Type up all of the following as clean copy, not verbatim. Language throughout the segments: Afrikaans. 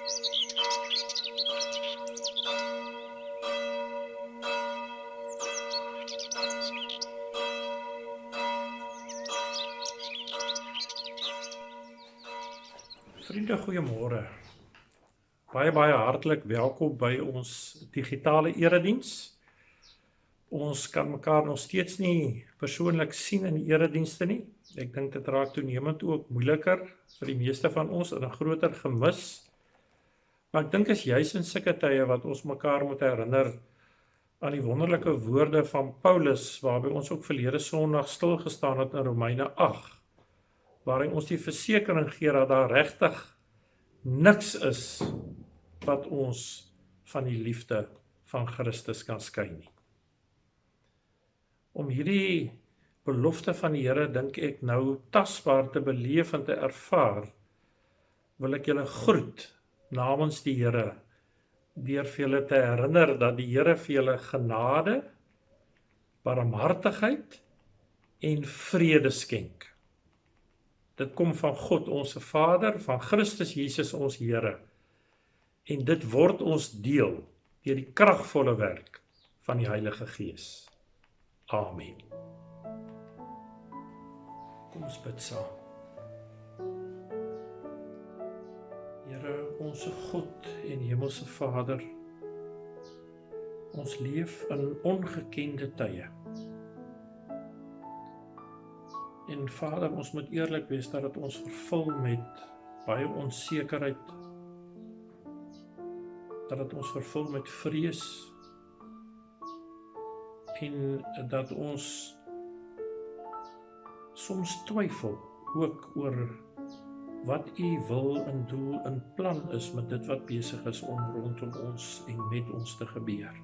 Vriende, goeiemôre. Baie hartlik welkom by ons digitale erediens. Ons kan mekaar nog steeds nie persoonlik sien in die eredienste nie. Ek dink dit raak toenemend ook moeiliker vir die meeste van ons en 'n groter gemis. Maar ek dink is juis in sulke tye wat ons mekaar moet herinner aan die wonderlike woorde van Paulus, waarby ons ook verlede Sondag stil gestaan het in Romeine 8, waarin ons die versekering gee dat daar regtig niks is wat ons van die liefde van Christus kan skei nie. Om hierdie belofte van die Here, dink ek nou tasbaar te beleef en te ervaar, wil ek julle groet namens die Here, deur vir julle te herinner dat die Here vir julle genade, barmhartigheid en vrede skenk. Dit kom van God, ons Vader, van Christus Jesus, ons Here. En dit word ons deel deur die kragvolle werk van die Heilige Gees. Amen. Kom ons bid saam. Here, ons God en Hemelse Vader, ons leef in ongekende tye. En Vader, ons moet eerlik wees dat dit ons vervul met baie onsekerheid, dat dit ons vervul met vrees, en dat ons soms twyfel ook oor wat U wil en doel en plan is met dit wat besig is om rondom ons en met ons te gebeur.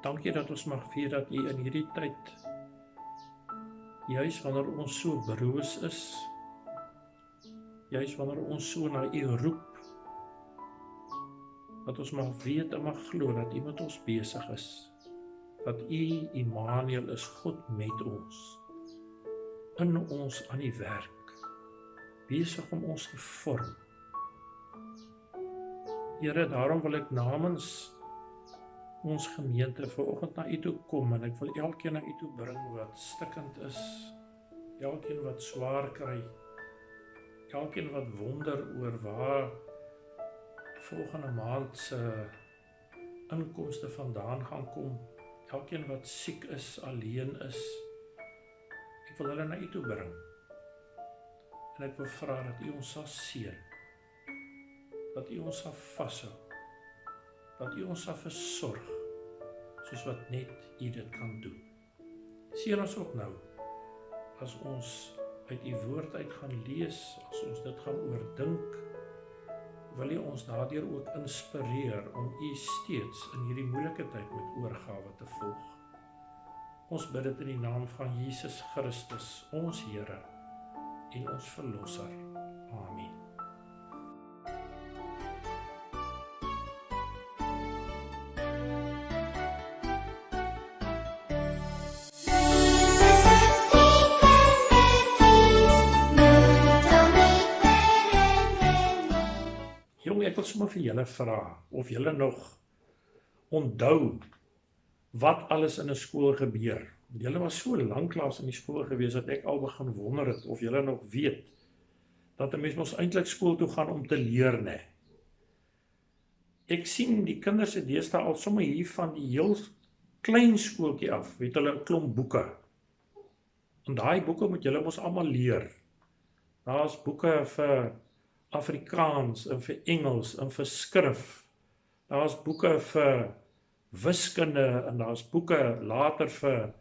Dankie dat ons mag weet dat U in hierdie tyd, juis wanneer ons so broos is, juis wanneer ons so na U roep, dat ons mag weet en mag glo dat U met ons besig is, dat U, Immanuel, is God met ons, in ons aan die werk, besig om ons te vorm. Here, daarom wil ek namens ons gemeente vanoggend na U toe kom, en ek wil elkeen na U toe bring wat stikkend is, elkeen wat swaar kry, elkeen wat wonder oor waar volgende maand se inkomste vandaan gaan kom, elkeen wat siek is, alleen is, ek wil hulle na U toe bring, en ek wil vra dat U ons sal seën, dat U ons sal vashou, dat U ons sal versorg, soos wat net U dit kan doen. Seën ons ook nou, as ons uit U woord uit gaan lees, as ons dit gaan oordink, wil U ons daardeur ook inspireer om U steeds in hierdie moeilike tyd met oorgawe te volg. Ons bid dit in die naam van Jesus Christus, ons Here en ons Verlosser. Amen. Ek wil sommer vir julle vra, of julle nog onthou wat alles in 'n skool gebeur. Julle was so lanklaas in die skool gewees, dat ek al begin wonder het, of julle nog weet, dat 'n mens mos eintlik skool toe gaan om te leer, né? Ek sien die kinders se deesdae al sommer hier van die heel klein skooltjie af, het hulle 'n klomp boeke. En daai boeke moet julle mos almal leer. Daar is boeke vir Afrikaans, en vir Engels, en vir skrif. Daar is boeke vir wiskunde, en daar is boeke later vir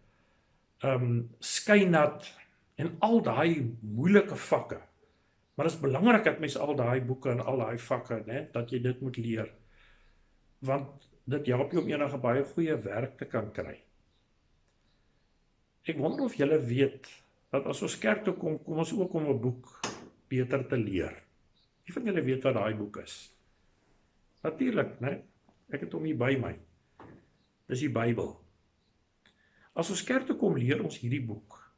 skynat, en al daai moeilike vakke. Maar dit is belangrik dat mens al daai boeke en al daai vakke, né, dat jy dit moet leer. Want dit help jou om enige baie goeie werk te kan kry. Ek wonder of julle weet, dat as ons kerk toe kom, kom ons ook om 'n boek beter te leer. Wie van julle weet wat daai boek is? Natuurlik, né? Ek het hom hier by my. Dis die Bybel. As ons kerk toe kom, leer ons hierdie boek.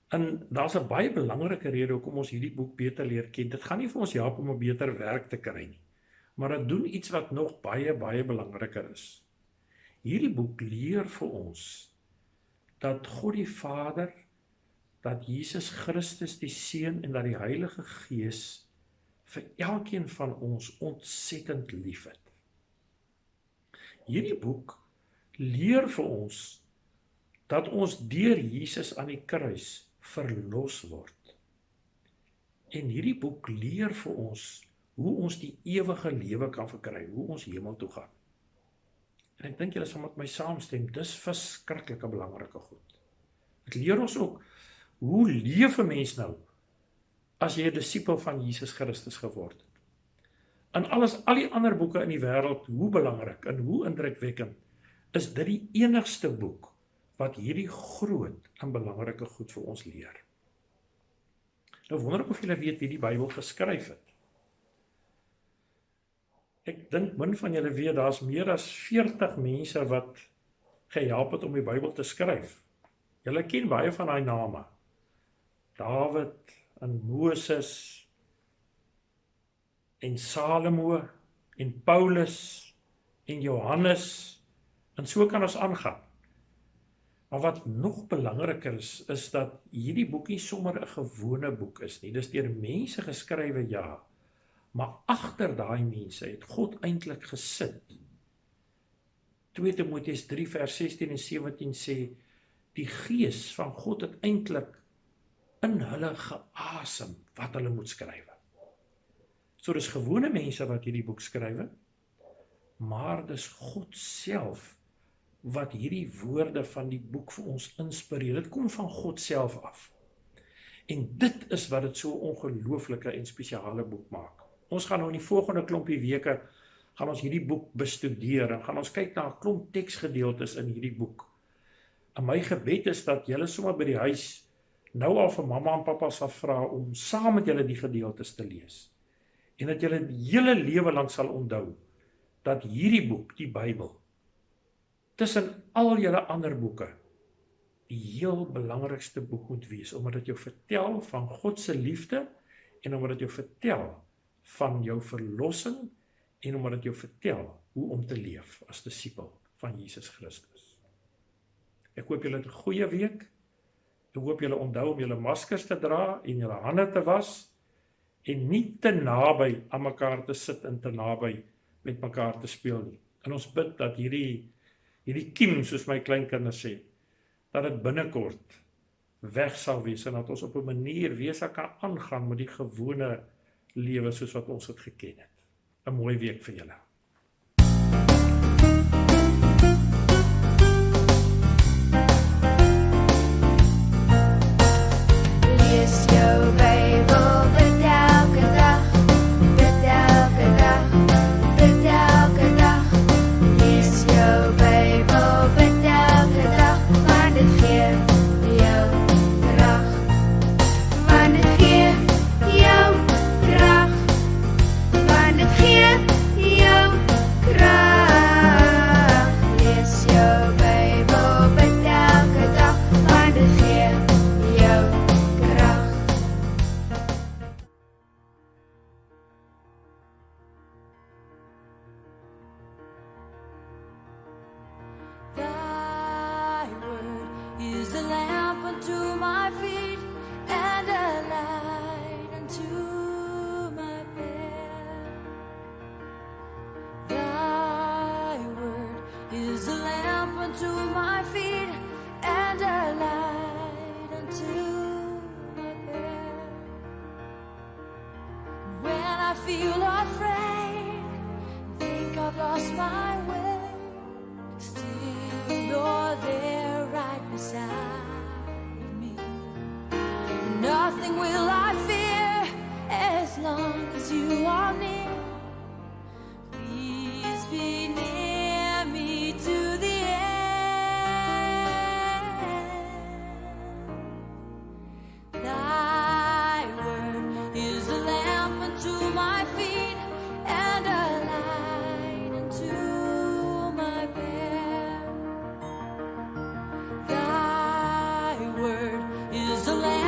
En daar's 'n baie belangrike rede hoekom ons hierdie boek beter leer ken. Dit gaan nie vir ons help om 'n beter werk te kry nie, maar dit doen iets wat nog baie belangriker is. Hierdie boek leer vir ons dat God die Vader, dat Jesus Christus die Seun en dat die Heilige Gees vir elkeen van ons ontsettend liefhet. Hierdie boek leer vir ons dat ons deur Jesus aan die kruis verlos word. En hierdie boek leer vir ons hoe ons die ewige lewe kan verkry, hoe ons hemel toe gaan. En ek dink julle sal met my saamstem, dis verskriklike belangrike goed. Dit leer ons ook, hoe leef 'n mens nou, as jy 'n disipel van Jesus Christus geword het. En al die ander boeke in die wêreld, hoe belangrik en hoe indrukwekkend, is dit die enigste boek wat hierdie groot en belangrike goed vir ons leer. Nou wonder ek of julle weet wie die Bybel geskryf het. Ek dink min van julle weet, daar's meer as 40 mense wat gehelp het om die Bybel te skryf. Julle ken baie van daai name. Dawid en Moses en Salomo en Paulus en Johannes, en so kan ons aangaan. Maar wat nog belangriker is dat hierdie boek nie sommer 'n gewone boek is nie. Dis deur mense geskrywe, ja, maar agter daai mense het God eintlik gesit. 2 Timoteus 3 vers 16 en 17 sê, die Gees van God het eintlik in hulle geasem wat hulle moet skrywe. So dis gewone mense wat hierdie boek skrywe, maar dis God self wat hierdie woorde van die boek vir ons inspireer. Dit kom van God self af. En dit is wat dit so 'n ongelooflike en spesiale boek maak. Ons gaan nou in die volgende klompie weke gaan ons hierdie boek bestudeer en gaan ons kyk na 'n klomp teksgedeeltes in hierdie boek. En my gebed is dat julle sommer by die huis nou al vir mamma en pappa sal vra om saam met julle die gedeeltes te lees. En dat julle die hele lewe lank sal onthou dat hierdie boek, die Bybel, tussen al julle ander boeke, die heel belangrikste boek moet wees, omdat dit jou vertel van God se liefde en omdat dit jou vertel van jou verlossing en omdat dit jou vertel hoe om te leef as disipel van Jesus Christus. Ek hoop julle het 'n goeie week. Ek hoop julle onthou om julle maskers te dra en julle hande te was en nie te naby aan mekaar te sit en te naby met mekaar te speel nie. En ons bid dat hierdie kiem, soos my kleinkinders sê, dat dit binnekort weg sal wees en dat ons op 'n manier weer sal kan aangaan met die gewone lewe soos wat ons dit geken het. 'n Mooi week vir julle. Lees jou Bybel, bid elke dag, bid elke dag, bid elke dag. Lees jou Bybel, bid elke dag, want dit gee jou krag. Want dit gee jou krag. Want dit gee jou krag. Lees jou Bybel, bid elke dag, want dit gee jou krag. Thy word is a lamp unto my feet and a light unto my path. Thy word is a lamp unto my feet and a light unto my path. When I feel afraid, think I've lost my way, still you're there right beside me. Nothing will I fear as long as you are near. Please be near me to the end. Thy word is a lamp unto my feet and a light unto my path. Thy word is a lamp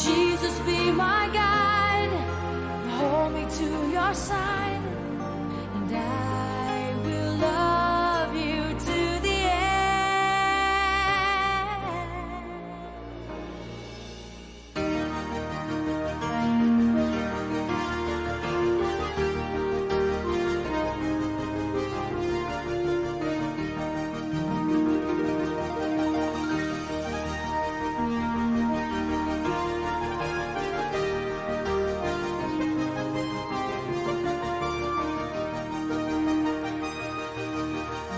Jesus, be my guide, hold me to your side, and I will love you to the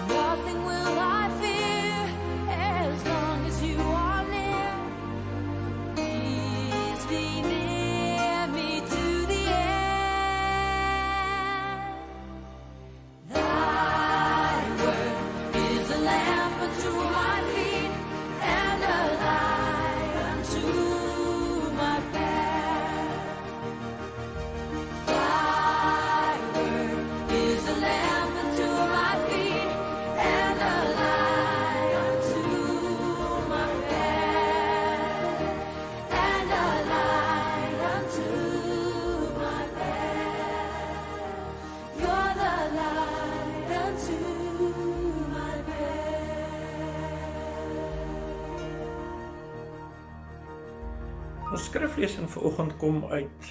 Nothing will I fear as long as you are near. Please be near me to the end. Thy word is a lamp unto my feet and a light unto my path. Thy word is a lamp unto my feet and a light unto my path, and a light unto my path. You're the light unto my path. Ons skriflesing vanoggend kom uit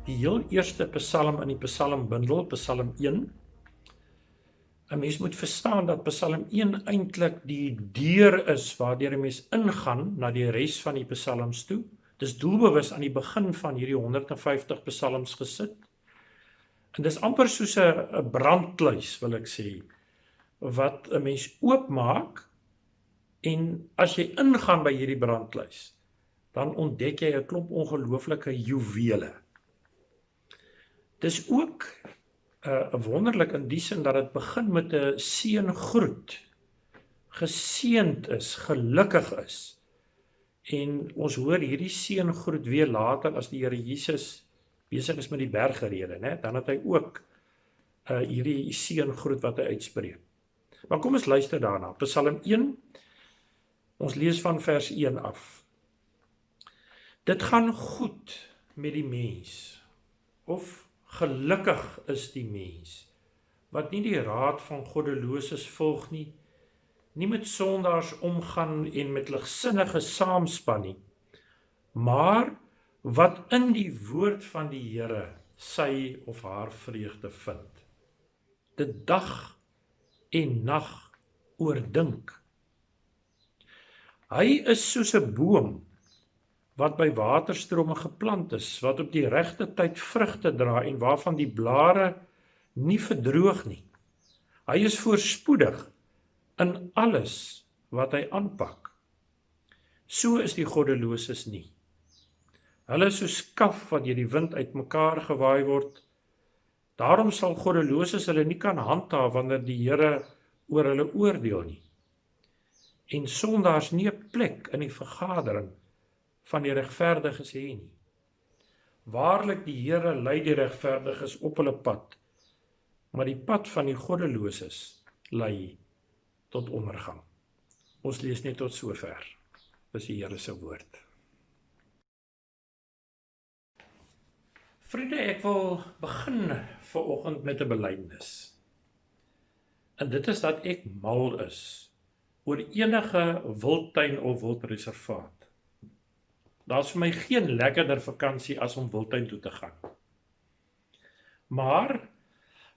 die heel eerste Psalm in die Psalmbundel, Psalm 1. 'n Mens moet verstaan dat Psalm 1 eintlik die deur is waardeur 'n mens ingaan na die res van die psalms toe. Dis doelbewus aan die begin van hierdie 150 psalms gesit. En dis amper soos 'n brandkluis, wil ek sê, wat 'n mens oopmaak, en as jy ingaan by hierdie brandkluis, dan ontdek jy 'n klomp ongelooflike juwele. Dis ook wonderlik in die sin dat dit begin met 'n seëngroet. Geseënd is, gelukkig is. En ons hoor hierdie seëngroet weer later as die Here Jesus besig is met die bergrede, né? Dan het hy ook hierdie seëngroet wat hy uitspreek. Maar kom ons luister daarna. Psalm 1, ons lees van vers 1 af. Dit gaan goed met die mens, of gelukkig is die mens, wat nie die raad van goddeloses volg nie, nie met sondaars omgaan en met ligsinnige saamspan nie, maar wat in die woord van die Here sy of haar vreugde vind. Dit dag en nag oordink. Hy is soos 'n boom wat by waterstrome geplant is, wat op die regte tyd vrugte dra en waarvan die blare nie verdroog nie. Hy is voorspoedig in alles wat hy aanpak. So is die goddeloses nie. Hulle is soos kaf wat deur die wind uitmekaar gewaai word. Daarom sal goddeloses hulle nie kan handhaaf wanneer die Here oor hulle oordeel nie. En sondaars nie 'n plek in die vergadering van die regverdiges hê nie. Waarlik die Here lei die regverdiges op hulle pad, maar die pad van die goddeloses lei tot ondergang. Ons lees net tot sover. Dis die Here se woord. Vriende, ek wil begin vanoggend met 'n belydenis. En dit is dat ek mal is oor enige wildtuin of wildreservaat. Daar's vir my geen lekkerder vakansie as om wildtuin toe te gaan. Maar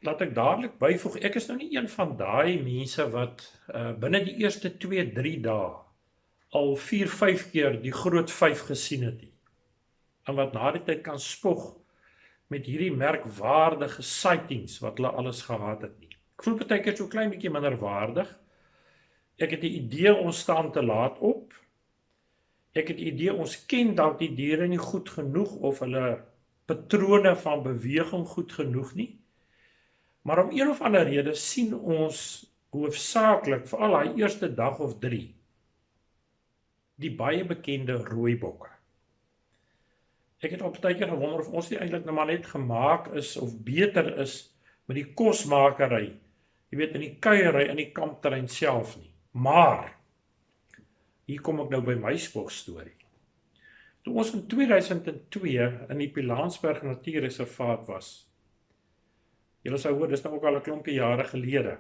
laat ek dadelik byvoeg, ek is nou nie een van daai mense wat binne die eerste 2-3 dae al 4-5 keer die groot 5 gesien het nie. En wat na die tyd kan spog met hierdie merkwaardige sightings wat hulle alles gehad het nie. Ek voel partykeer so klein bietjie minder waardig. Ek het die idee ons staan te laat op. Ek het die idee ons ken dalk die diere nie goed genoeg of hulle patrone van beweging goed genoeg nie. Maar om een of ander rede sien ons hoofsaaklik veral daai eerste dag of 3 die baie bekende rooibokke. Ek het op tydjie gewonder of ons nie eintlik nou maar net gemaak is of beter is met die kosmakery, jy weet in die kuiery in die kampterrein self nie. Maar hier kom ek nou by my spogstorie. Toe ons in 2002 in die Pilanesberg Natuurreservaat was, julle sou hoor, dis nou ook al 'n klompie jare gelede,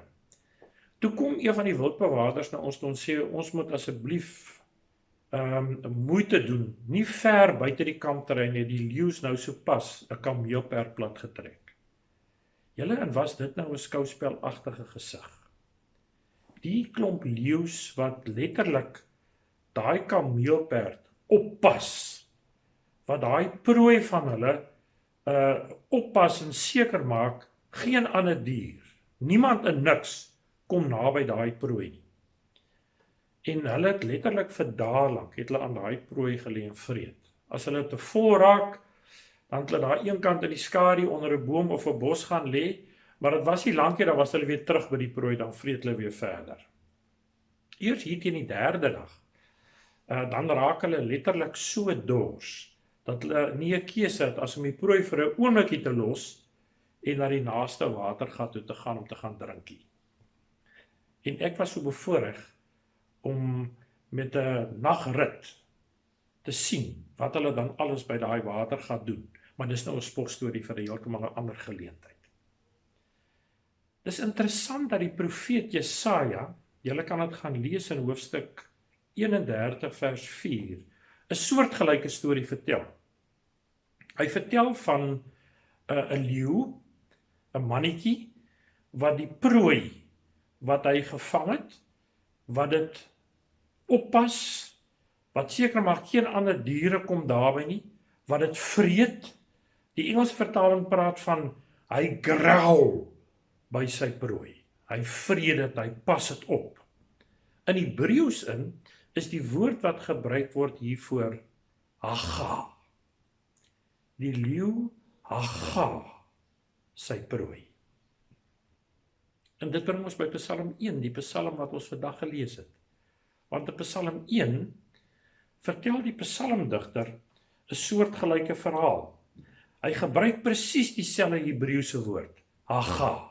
toe kom een van die wildbewaarders na ons toe en sê, ons moet asseblief moeite doen, nie ver buite die kampterrein nie, die leeu's nou so pas 'n kameelperd plat getrek. Julle, en was dit nou 'n skouspelagtige gesig? Die klomp leeu's wat letterlik daai kameelperd oppas, wat daai prooi van hulle oppas en seker maak, geen ander dier, niemand en niks kom naby daai prooi nie. En hulle het letterlik vir dae lank het hulle aan daai prooi gelê en vreet. As hulle te vol raak, dan het hulle daar een kant in die skadu onder 'n boom of 'n bos gaan lê, maar dit was nie lank nie, dan was hulle weer terug by die prooi, dan vreet hulle weer verder. Eers hier teen die derde dag, dan raak hulle letterlik so dors, dat hulle nie 'n keuse het as om die prooi vir 'n oomblikie te los, en na die naaste watergat toe te gaan om te gaan drinkie. En ek was so bevoorreg om met 'n nagrit te sien wat hulle dan alles by daai watergat doen. Maar dis nou 'n sportstorie vir 'n heeltemal 'n ander geleentheid. Dis interessant dat die profeet Jesaja, julle kan dit gaan lees in hoofstuk 31 vers 4, 'n soortgelyke storie vertel. Hy vertel van 'n leeu, 'n mannetjie, wat die prooi wat hy gevang het, wat dit oppas, wat seker maak geen ander diere kom daarby nie, wat dit vreet. Die Engelse vertaling praat van hy growl by sy prooi. Hy vreet dit, hy pas dit op. In Hebreëus is die woord wat gebruik word hiervoor haga. Die leeu haga sy prooi. En dit bring ons by Psalm 1, die Psalm wat ons vandag gelees het. Want in Psalm 1 vertel die psalmdigter 'n soortgelyke verhaal. Hy gebruik presies dieselfde Hebreëse woord, haga.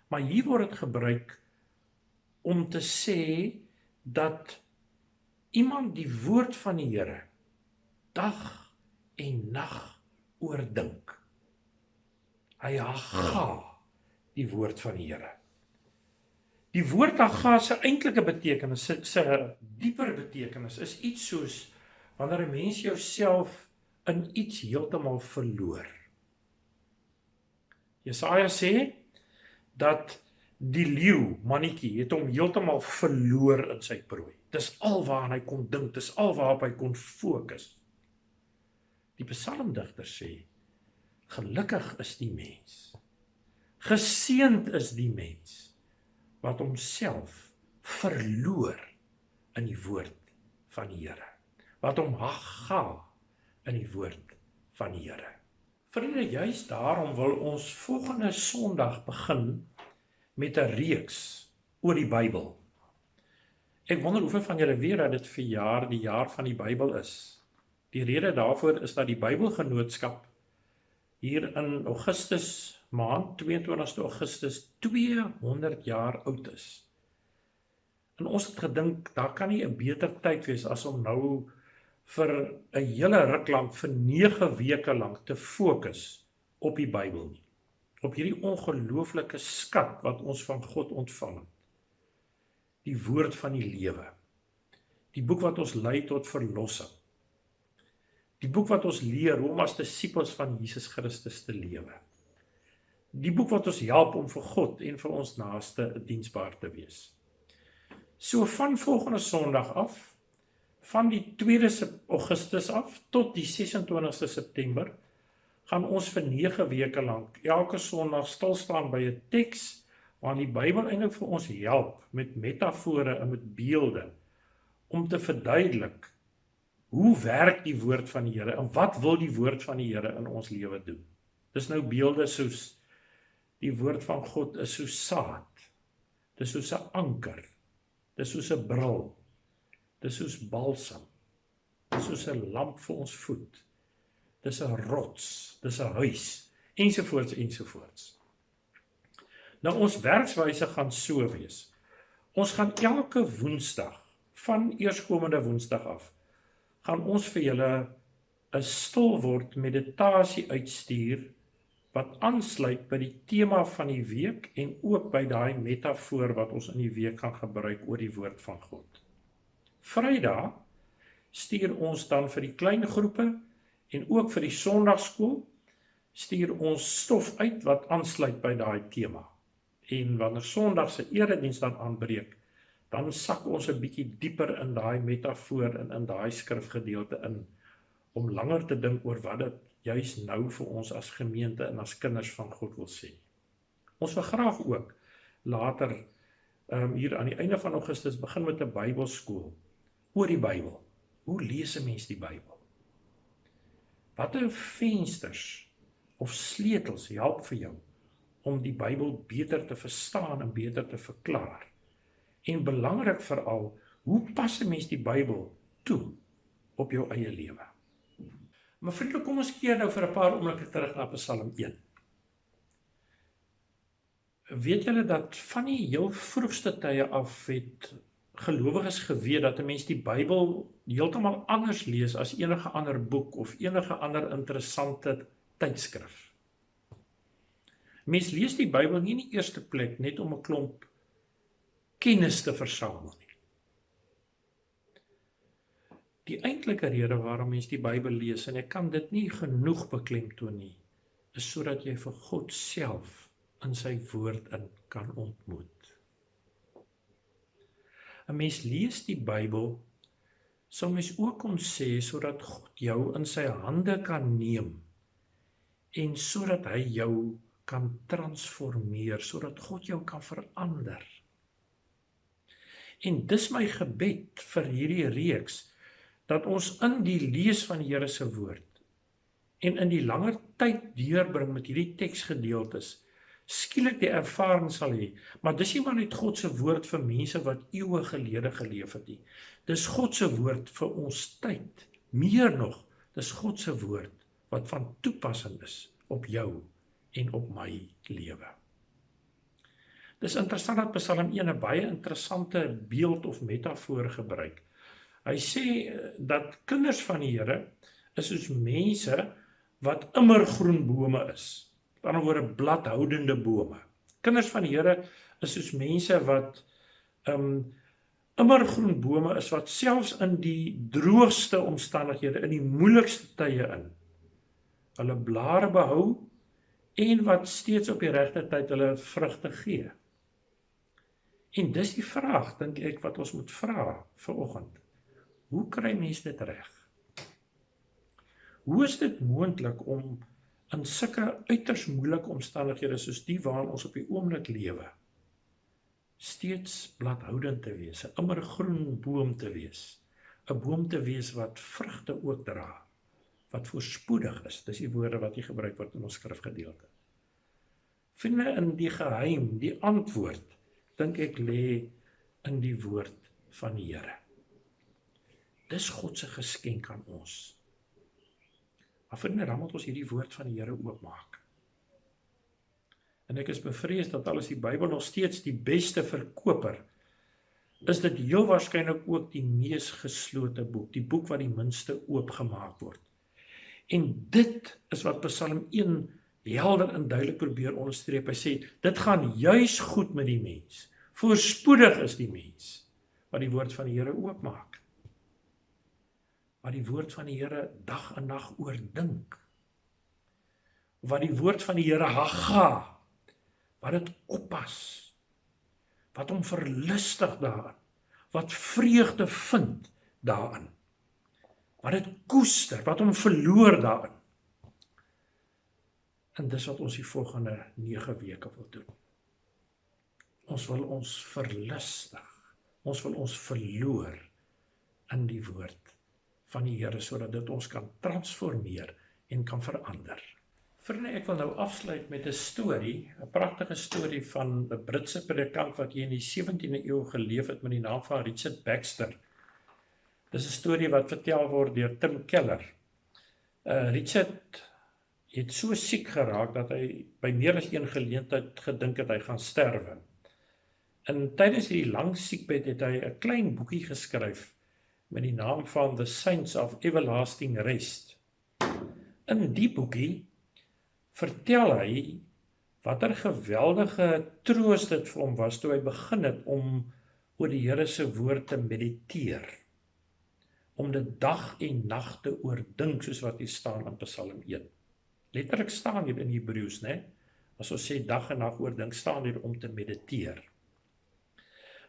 Maar hier word dit gebruik om te sê dat iemand die woord van die Here dag en nag oordink. Hy haga die woord van die Here. Die woord haga se eintlike betekenis, sy dieper betekenis, is iets soos wanneer 'n mens jouself in iets heeltemal verloor. Jesaja sê dat die leeu, mannetjie, het hom heeltemal verloor in sy prooi. Dis alwaar hy kon dink, dis alwaar hy kon fokus. Die psalmdigter sê, gelukkig is die mens, geseënd is die mens, wat homself verloor in die woord van die Here, wat hom haga in die woord van die Here. Vriende, juist daarom wil ons volgende Sondag begin met 'n reeks oor die Bybel. Ek wonder hoeveel van julle weet dat dit verjaar die jaar van die Bybel is. Die rede daarvoor is dat die Bybelgenootskap hier in Augustus maand, 22 Augustus, 200 jaar oud is. En ons het gedink, daar kan nie 'n beter tyd wees as om nou vir 'n hele ruk lank, vir 9 weke lank te fokus op die Bybel nie. Op hierdie ongelooflike skat wat ons van God ontvang het. Die woord van die lewe. Die boek wat ons lei tot verlossing. Die boek wat ons leer hoe om as disippels van Jesus Christus te lewe. Die boek wat ons help om vir God en vir ons naaste diensbaar te wees. So van volgende Sondag af, van die 2 Augustus af tot die 26 September, gaan ons vir 9 weke lank elke Sondag stil staan by 'n teks waarin die Bybel eintlik vir ons help met metafore en met beelde om te verduidelik hoe werk die woord van die Here en wat wil die woord van die Here in ons lewe doen. Dis nou beelde soos die woord van God is soos saad. Dis soos 'n anker. Dis soos 'n bril. Dis soos balsam. Dis soos 'n lamp vir ons voet. Dis 'n rots, dis 'n huis, ensovoorts ensovoorts. Nou ons werkswyse gaan so wees. Ons gaan elke Woensdag, van eerskomende Woensdag af, gaan ons vir julle 'n stilword meditasie uitstuur wat aansluit by die tema van die week en ook by daai metafoor wat ons in die week gaan gebruik oor die woord van God. Vrydag stuur ons dan vir die klein groepe en ook vir die Sondagskool stuur ons stof uit wat aansluit by daai tema. En wanneer Sondag se erediens dan aanbreek, dan sak ons 'n bietjie dieper in daai metafoor en in daai skrifgedeelte in, om langer te dink oor wat dit juis nou vir ons as gemeente en as kinders van God wil sê. Ons wil graag ook later hier aan die einde van Augustus begin met 'n Bybelskool oor die Bybel. Hoe lees 'n mens die Bybel? Watter vensters of sleutels help vir jou om die Bybel beter te verstaan en beter te verklaar? En belangrik veral, hoe pas 'n mens die Bybel toe op jou eie lewe? Maar vriende, kom ons keer nou vir 'n paar oomblikke terug na Psalm 1. Weet julle dat van die heel vroegste tye af het gelowiges geweet dat 'n mens die Bybel heeltemal anders lees as enige ander boek of enige ander interessante tydskrif. Mens lees die Bybel nie in die eerste plek net om 'n klomp kennis te versamel nie. Die eintlike rede waarom mens die Bybel lees, en ek kan dit nie genoeg beklemtoon nie, is sodat jy vir God self in sy woord in kan ontmoet. 'n Mens lees die Bybel, sou mens ook kon sê, sodat God jou in sy hande kan neem, en sodat hy jou kan transformeer, sodat God jou kan verander. En dis my gebed vir hierdie reeks, dat ons in die lees van die Here se woord, en in die langer tyd deurbring met hierdie teksgedeeltes, skielik die ervaring sal hê, maar dis nie maar net God se woord vir mense wat eeue gelede geleef het nie. Dis God se woord vir ons tyd. Meer nog, dis God se woord wat van toepassing is op jou en op my lewe. Dis interessant dat Psalm 1 'n baie interessante beeld of metafoor gebruik. Hy sê dat kinders van die Here is soos mense wat immergroen bome is. Met ander woorde, bladhoudende bome. Kinders van die Here is soos mense wat immergroen bome is, wat selfs in die droogste omstandighede, in die moeilikste tye in, hulle blare behou en wat steeds op die regte tyd hulle vrugte gee. En dis die vraag, dink ek, wat ons moet vra vanoggend. Hoe kry mens dit reg? Hoe is dit moontlik om in sulke uiters moeilike omstandighede soos die waarin ons op die oomblik lewe, steeds bladhoudend te wees, 'n immergroen boom te wees, 'n boom te wees wat vrugte ook dra, wat voorspoedig is, dis die woorde wat hier gebruik word in ons skrifgedeelte. Vriende, in die geheim, die antwoord, dink ek lê in die woord van die Here. Dis God se geskenk aan ons. Maar vriende, dan moet ons hierdie woord van die Here oopmaak. En ek is bevrees dat al is die Bybel nog steeds die beste verkoper, is dit heel waarskynlik ook die mees geslote boek, die boek wat die minste oopgemaak word. En dit is wat Psalm 1 helder en duidelik probeer onderstreep. Hy sê, dit gaan juis goed met die mens. Voorspoedig is die mens wat die woord van die Here oopmaak. Wat die woord van die Here dag en nag oordink. Wat die woord van die Here haga, wat dit oppas, wat hom verlustig daarin, wat vreugde vind daarin, wat dit koester, wat hom verloor daarin. En dis wat ons die volgende 9 weke wil doen. Ons wil ons verlustig, ons wil ons verloor in die woord van die Here, sodat dit ons kan transformeer en kan verander. Vriende, ek wil nou afsluit met 'n storie, 'n pragtige storie van 'n Britse predikant wat hier in die 17de eeu geleef het met die naam van Richard Baxter. Dis 'n storie wat vertel word deur Tim Keller. Richard het so siek geraak dat hy by meer as een geleentheid gedink het hy gaan sterwe. En tydens hierdie lang siekbed het hy 'n klein boekie geskryf met die naam van The Saints of Everlasting Rest. In die boekie vertel hy watter geweldige troos dit vir hom was toe hy begin het om oor die Here se woord te mediteer, om dit dag en nag te oordink, soos wat hier staan in Psalm 1. Letterlik staan hier in Hebreëus, né? As ons sê dag en nag oordink, staan hier om te mediteer.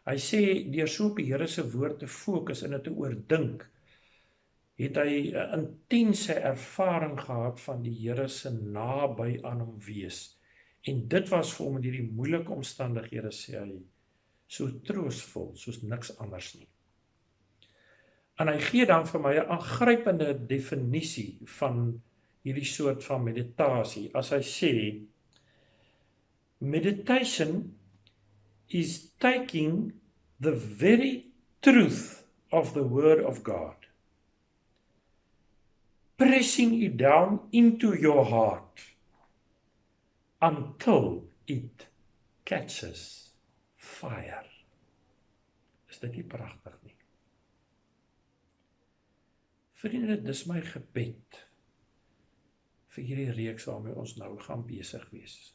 Hy sê, deur so op die Here se woord te fokus en dit te oordink, het hy 'n intense ervaring gehad van die Here se naby aan hom wees. En dit was vir hom in hierdie moeilike omstandighede, sê hy, so troosvol soos niks anders nie. En hy gee dan vir my 'n aangrypende definisie van hierdie soort van meditasie, as hy sê, meditation is taking the very truth of the word of God, pressing it down into your heart until it catches fire. Is dit nie pragtig nie? Vriende, dis my gebed vir hierdie reeks waarmee ons nou gaan besig wees.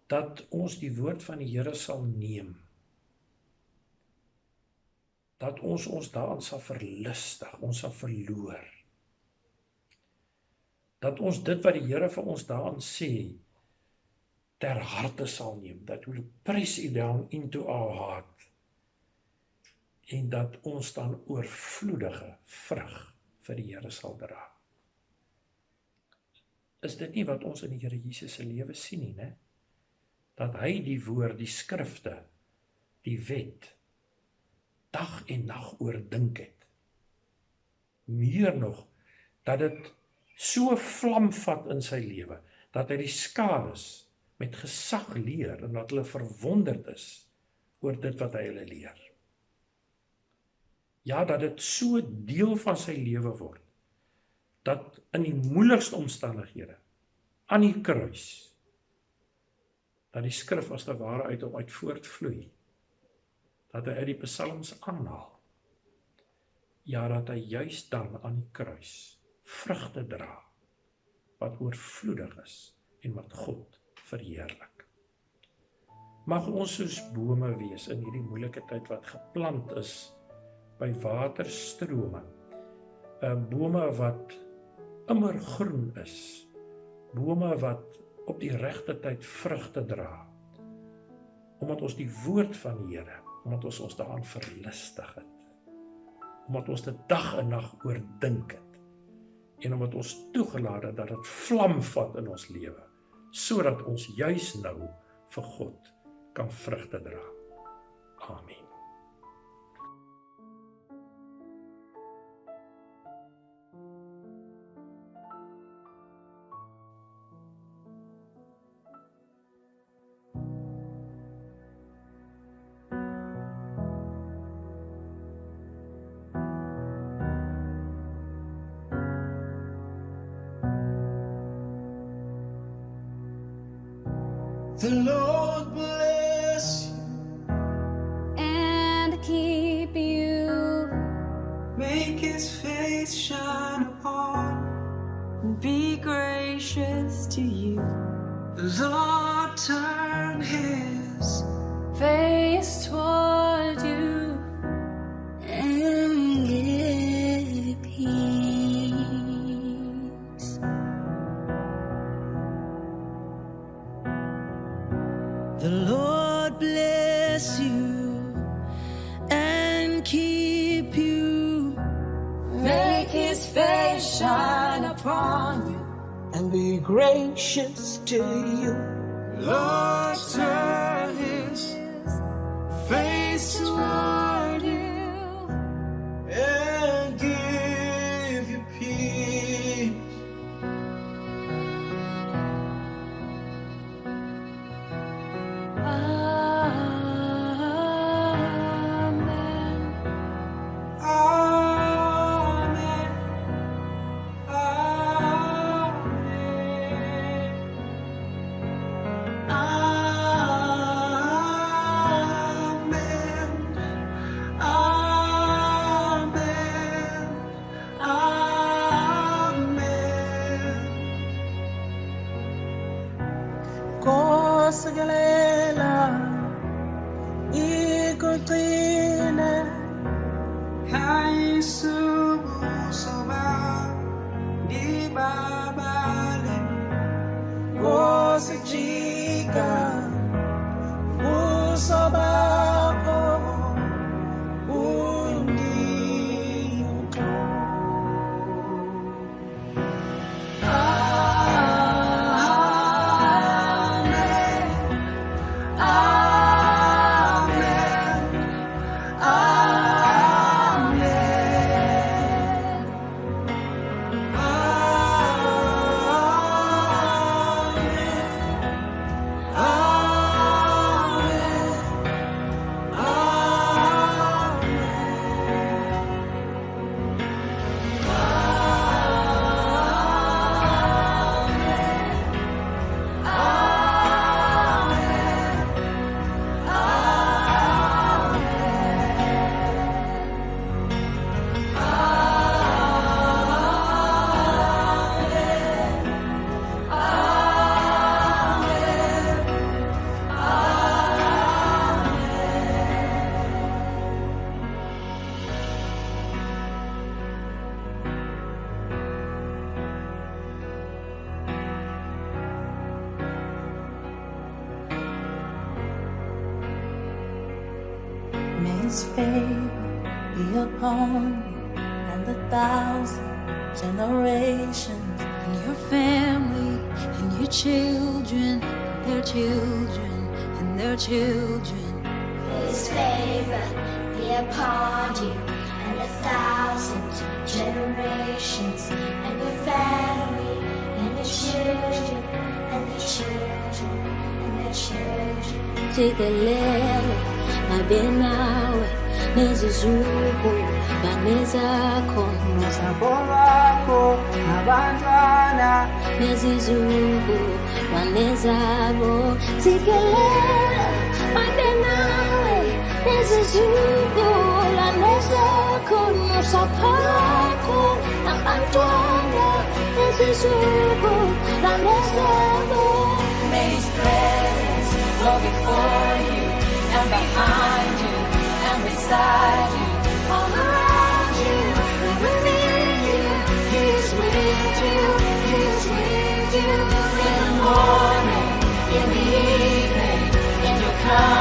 Dat ons die woord van die Here sal neem. Dat ons daaraan sal verlustig, ons sal verloor. Dat ons dit wat die Here vir ons daaraan sê, ter harte sal neem. That will press it down into our heart. En dat ons dan oorvloedige vrug vir die Here sal dra. Is dit nie wat ons in die Here Jesus se lewe sien nie, né? Dat hy die woord, die skrifte, die wet, dag en nag oordink het. Meer nog, dat dit so vlam vat in sy lewe, dat hy die skades met gesag leer, en dat hulle verwonderd is oor dit wat hy hulle leer. Ja, dat dit so deel van sy lewe word, dat in die moeilikste omstandighede, aan die kruis, dat die skrif as te ware uit hom uit voortvloei, dat hy uit die psalms aanhaal, ja, dat hy juist dan aan die kruis vrugte dra, wat oorvloedig is, en wat God verheerlik. Mag ons soos bome wees in hierdie moeilike tyd wat geplant is by waterstrome, bome wat immer groen is, bome wat op die regte tyd vrugte dra, omdat ons die woord van die Here, omdat ons daaraan verlustig het, omdat ons dit dag en nag oordink het, en omdat ons toegelaat het dat dit vlam vat in ons lewe, sodat ons juis nou vir God kan vrugte dra. Amen. The Lord bless you, and keep you, make His face shine upon, be gracious to you, the Lord turn His face toward you, and give you peace. The Lord bless you and keep you, make His face shine upon you, and be gracious to you. Lord turn His face toward you and give you peace. Amen. Amen. Amen. Amen. His favor be upon you and 1,000 generations, and your family, and your children, and their children, and their children. His favor be upon you and 1,000 generations, and your family, and your children, and their children, and their children. Tikelele mabenawe nezizuku banezakho Nosapho lwakho abantwana nezizuku banezabo. Tikelele mabenawe nezizuku banezakho nosapho lwakho abantwana nezizuku banezabo. May His presence go before you and behind you and beside you, all around you and within you. He is with you, He is with you in the morning, in the evening, in your coming.